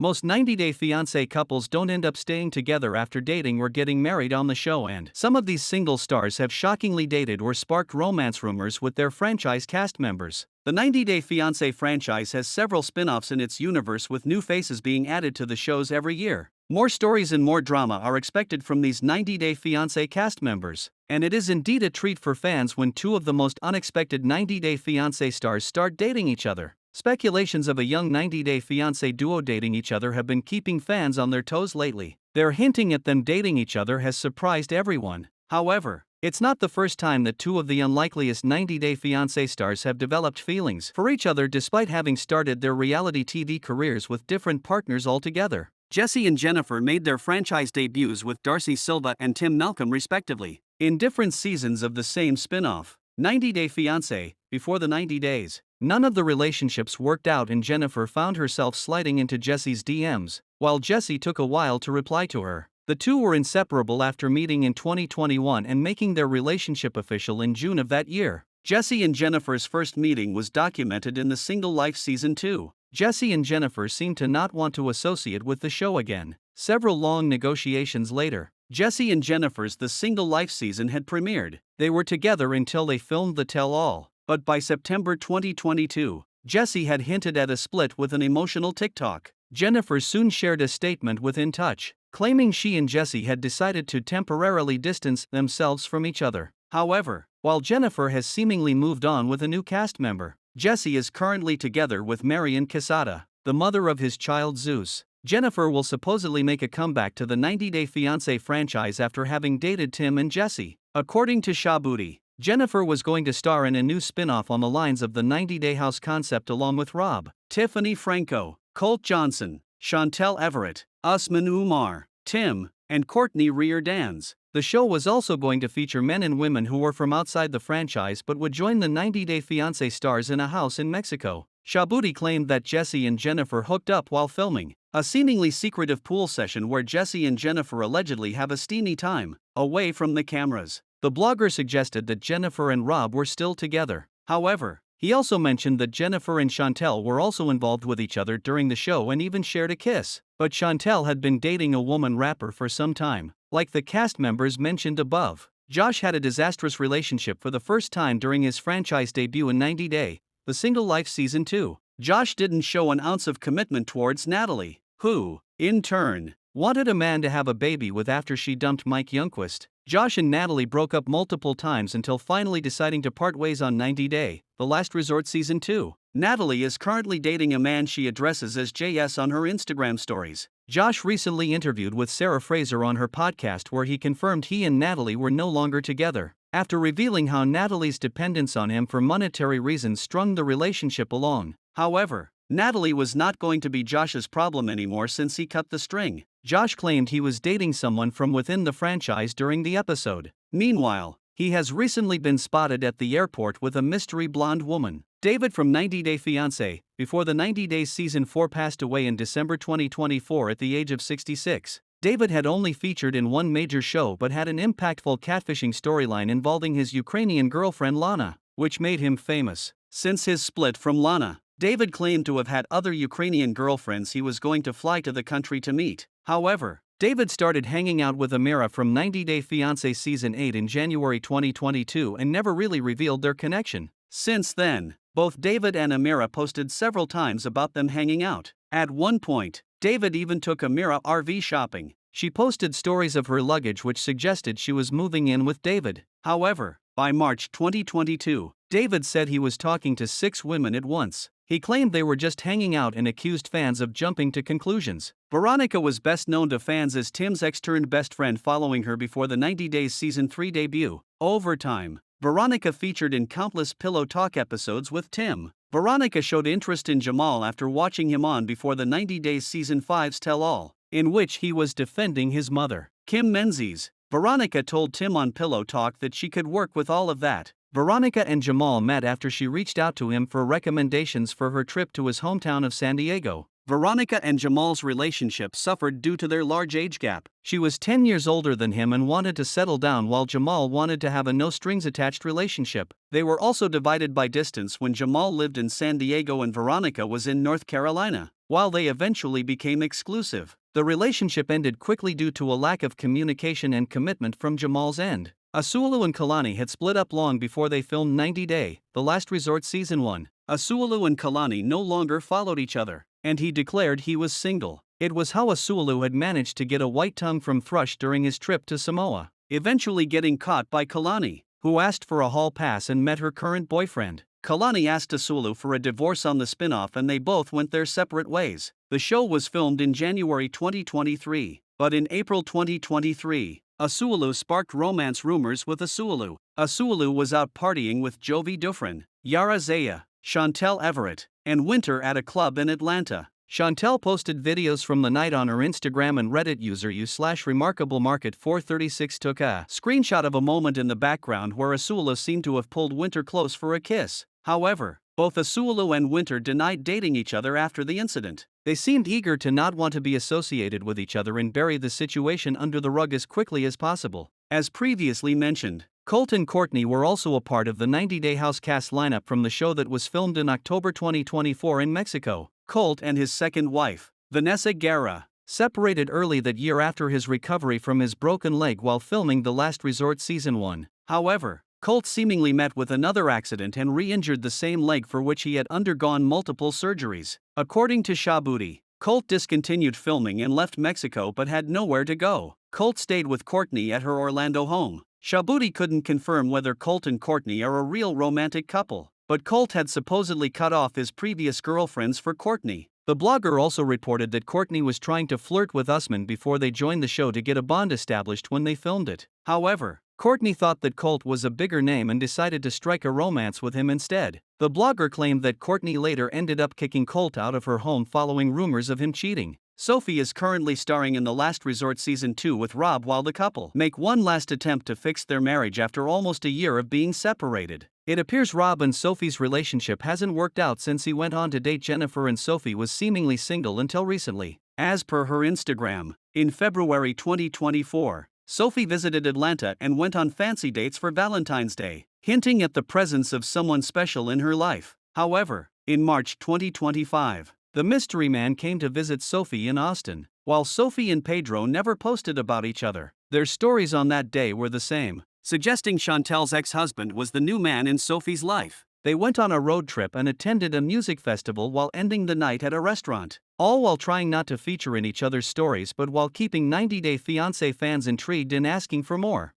Most 90-Day Fiancé couples don't end up staying together after dating or getting married on the show, and some of these single stars have shockingly dated or sparked romance rumors with their franchise cast members. The 90-Day Fiancé franchise has several spin-offs in its universe, with new faces being added to the shows every year. More stories and more drama are expected from these 90-Day Fiancé cast members, and it is indeed a treat for fans when two of the most unexpected 90-Day Fiancé stars start dating each other. Speculations of a young 90-Day Fiancé duo dating each other have been keeping fans on their toes lately. Their hinting at them dating each other has surprised everyone. However, it's not the first time that two of the unlikeliest 90-Day Fiancé stars have developed feelings for each other despite having started their reality TV careers with different partners altogether. Jesse and Jennifer made their franchise debuts with Darcy Silva and Tim Malcolm respectively, in different seasons of the same spin-off, 90-Day Fiancé, Before the 90 Days. None of the relationships worked out and Jennifer found herself sliding into Jesse's DMs, while Jesse took a while to reply to her. The two were inseparable after meeting in 2021 and making their relationship official in June of that year. Jesse and Jennifer's first meeting was documented in The Single Life Season 2. Jesse and Jennifer seemed to not want to associate with the show again. Several long negotiations later, Jesse and Jennifer's The Single Life season had premiered. They were together until they filmed the tell-all, but by September 2022, Jesse had hinted at a split with an emotional TikTok. Jennifer soon shared a statement with In Touch, claiming she and Jesse had decided to temporarily distance themselves from each other. However, while Jennifer has seemingly moved on with a new cast member, Jesse is currently together with Marian Quesada, the mother of his child Zeus. Jennifer will supposedly make a comeback to the 90-Day Fiancé franchise after having dated Tim and Jesse. According to Shaboody, Jennifer was going to star in a new spin-off on the lines of the 90-Day House concept along with Rob, Tiffany Franco, Colt Johnson, Chantel Everett, Usman Umar, Tim, and Courtney Reardans. The show was also going to feature men and women who were from outside the franchise but would join the 90-Day Fiancé stars in a house in Mexico. Shaboody claimed that Jesse and Jennifer hooked up while filming a seemingly secretive pool session where Jesse and Jennifer allegedly have a steamy time away from the cameras. The blogger suggested that Jennifer and Rob were still together. However, he also mentioned that Jennifer and Chantel were also involved with each other during the show and even shared a kiss. But Chantel had been dating a woman rapper for some time. Like the cast members mentioned above, Josh had a disastrous relationship for the first time during his franchise debut in 90-Day, The Single Life Season 2. Josh didn't show an ounce of commitment towards Natalie, who, in turn, wanted a man to have a baby with after she dumped Mike Youngquist. Josh and Natalie broke up multiple times until finally deciding to part ways on 90-Day, The Last Resort Season 2. Natalie is currently dating a man she addresses as JS on her Instagram stories. Josh recently interviewed with Sarah Fraser on her podcast where he confirmed he and Natalie were no longer together, after revealing how Natalie's dependence on him for monetary reasons strung the relationship along. However, Natalie was not going to be Josh's problem anymore since he cut the string. Josh claimed he was dating someone from within the franchise during the episode. Meanwhile, he has recently been spotted at the airport with a mystery blonde woman. David from 90-Day Fiancé, Before the 90 Days Season 4 passed away in December 2024 at the age of 66. David had only featured in one major show but had an impactful catfishing storyline involving his Ukrainian girlfriend Lana, which made him famous. Since his split from Lana, David claimed to have had other Ukrainian girlfriends he was going to fly to the country to meet. However, David started hanging out with Amira from 90-Day Fiancé Season 8 in January 2022 and never really revealed their connection. Since then, both David and Amira posted several times about them hanging out. At one point, David even took Amira RV shopping. She posted stories of her luggage which suggested she was moving in with David. However, by March 2022, David said he was talking to 6 women at once. He claimed they were just hanging out and accused fans of jumping to conclusions. Veronica was best known to fans as Tim's ex-turned-best friend following her Before the 90 Days Season 3 debut. Over time, Veronica featured in countless Pillow Talk episodes with Tim. Veronica showed interest in Jamal after watching him on Before the 90 Days Season 5's Tell-All, in which he was defending his mother, Kim Menzies. Veronica told Tim on Pillow Talk that she could work with all of that. Veronica and Jamal met after she reached out to him for recommendations for her trip to his hometown of San Diego. Veronica and Jamal's relationship suffered due to their large age gap. She was 10 years older than him and wanted to settle down, while Jamal wanted to have a no-strings-attached relationship. They were also divided by distance when Jamal lived in San Diego and Veronica was in North Carolina. While they eventually became exclusive, the relationship ended quickly due to a lack of communication and commitment from Jamal's end. Asuelu and Kalani had split up long before they filmed 90 Day, The Last Resort Season 1. Asuelu and Kalani no longer followed each other, and he declared he was single. It was how Asuelu had managed to get a white tongue from Thrush during his trip to Samoa, eventually getting caught by Kalani, who asked for a hall pass and met her current boyfriend. Kalani asked Asuelu for a divorce on the spin-off and they both went their separate ways. The show was filmed in January 2023, but in April 2023, Asuelu sparked romance rumors with Asuelu. Asuelu was out partying with Jovi Dufresne, Yara Zaya, Chantel Everett, and Winter at a club in Atlanta. Chantel posted videos from the night on her Instagram, and Reddit user u/remarkablemarket436 took a screenshot of a moment in the background where Asuelu seemed to have pulled Winter close for a kiss. However, both Asuelu and Winter denied dating each other after the incident. They seemed eager to not want to be associated with each other and bury the situation under the rug as quickly as possible. As previously mentioned, Colt and Courtney were also a part of the 90 Day House cast lineup from the show that was filmed in October 2024 in Mexico. Colt and his second wife, Vanessa Guerra, separated early that year after his recovery from his broken leg while filming The Last Resort Season 1. However, Colt seemingly met with another accident and re-injured the same leg for which he had undergone multiple surgeries. According to Shabuti, Colt discontinued filming and left Mexico but had nowhere to go. Colt stayed with Courtney at her Orlando home. Shabuti couldn't confirm whether Colt and Courtney are a real romantic couple, but Colt had supposedly cut off his previous girlfriends for Courtney. The blogger also reported that Courtney was trying to flirt with Usman before they joined the show to get a bond established when they filmed it. However, Courtney thought that Colt was a bigger name and decided to strike a romance with him instead. The blogger claimed that Courtney later ended up kicking Colt out of her home following rumors of him cheating. Sophie is currently starring in The Last Resort Season 2 with Rob while the couple make one last attempt to fix their marriage after almost a year of being separated. It appears Rob and Sophie's relationship hasn't worked out since he went on to date Jennifer, and Sophie was seemingly single until recently. As per her Instagram, in February 2024, Sophie visited Atlanta and went on fancy dates for Valentine's Day, hinting at the presence of someone special in her life. However, in March 2025, the mystery man came to visit Sophie in Austin. While Sophie and Pedro never posted about each other, their stories on that day were the same, suggesting Chantel's ex-husband was the new man in Sophie's life. They went on a road trip and attended a music festival while ending the night at a restaurant, all while trying not to feature in each other's stories but while keeping 90 Day Fiancé fans intrigued and asking for more.